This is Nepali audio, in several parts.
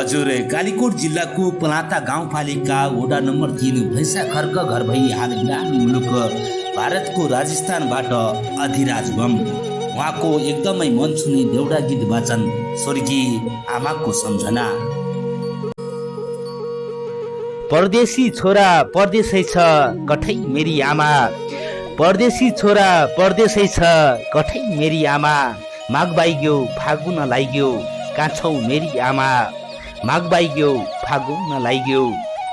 हजुर कालीकोट जिल्लाको पलाता गाउँपालिका वडा नम्बर 3 भैँसा खर्क घर भई हाल विरान मुलुक भारतको राजस्थानबाट अधिराज बम उहाँको एकदमै मन छुने देउडा गीत वाचन स्वर्गीय आमाको सम्झना। परदेशी छोरा परदेशै छ कठै मेरी आमा, परदेशी छोरा परदेशै छ कठै मेरी आमा, माघ बाइग्यो फागुन लाग्यो काछौ मेरी आमा, माघ बाइग्यो फागुन लाग्यो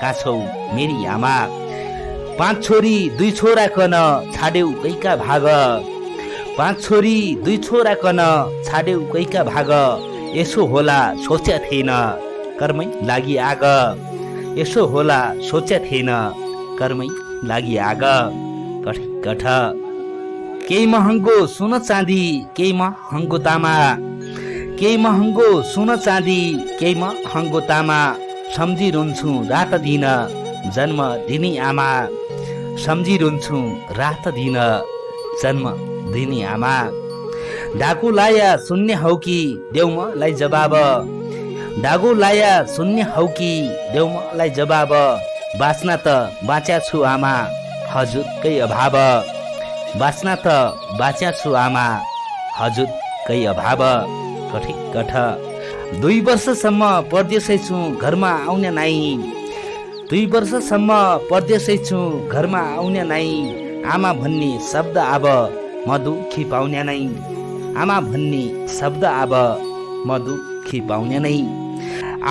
काछौ मेरी आमा। 5 छोरी 2 छोरा कन छाड्यौ कैका भाग, 5 छोरी 2 छोरा कन छाड्यौ कैका भाग, यसो होला सोच्या थिएन कर्मै लागि आग, यसो होला सोच्या थिएन कर्मै लागि आग। कठ केही महँगो सुन चाँदी केही महँगो तामा, केही महँगो सुन चाँदी केही महँगो तामा, सम्झिरहन्छु रात दिन जन्म दिने आमा, सम्झिरहन्छु रात दिन जन्म दिने आमा। डाकु लाया शून्य हौ कि देऊ मलाई जवाब, डाकु लाया शून्य हौ कि देऊ मलाई जवाब, बाँच्न त बाँच्या छु आमा हजुरकै अभाव, बाँच्न त बाँच्या छु आमा हजुरकै अभाव। कठ 2 वर्षसम्म परदेशै छु घरमा आउने नाइ, 2 वर्षसम्म परदेशै छु घरमा आउने नाइ, आमा भन्ने शब्द अब म दुखी पाउने नै, आमा भन्ने शब्द अब म दुखी पाउने नै।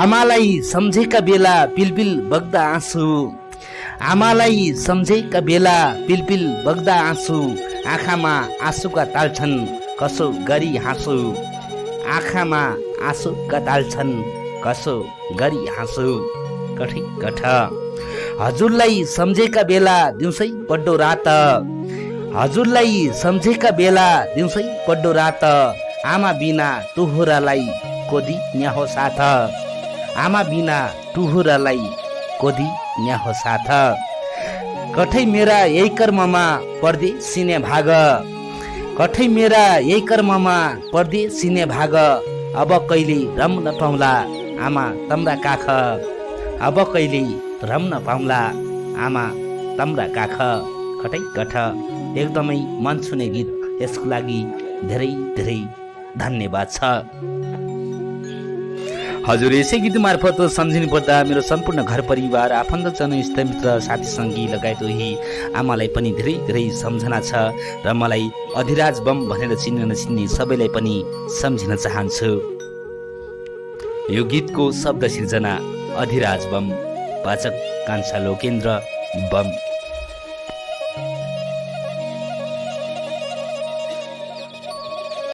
आमालाई सम्झेका बेला पिलपिल बग्दा आँसु, आमालाई सम्झेका बेला पिलपिल बग्दा आँसु, आँखामा आँसुका ताल्छन् कसो गरी हाँसु, आँखामा आँसुका ताल्छन् कसो गरी हाँसु। कठ हजुरलाई सम्झेका बेला दिउँसै पड्डो रात, हजुरलाई सम्झेका बेला दिउँसै पड्डो रात, आमा बिना टुहुरालाई कोदी न्याहो साथ, आमा बिना टुहुरालाई कोदी न्याहो साथ। कठै मेरा यही कर्ममा परदेशिने भाग, कठै मेरा यही कर्ममा परदेशिने भाग, अब कहिले रम्न पाउला आमा तम्रा काख, अब कहिले रम्न पाउला आमा तम्रा काख। कठ एकदमै मन छुने गीत, यसको लागि धेरै धेरै धन्यवाद छ। हजुर यसै गीत मार्फत सम्झिनु पर्दा मेरो सम्पूर्ण घर परिवार आफन्तजन इष्टमित्र साथी सङ्गी लगायत उही आमालाई पनि धेरै धेरै सम्झना छ र मलाई अधिराज बम भनेर चिन्ने नचिन्ने सबैलाई पनि सम्झिन चाहन्छु। यो गीतको शब्द सिर्जना अधिराज बम, वाचक कान्छा लोकेन्द्र बम।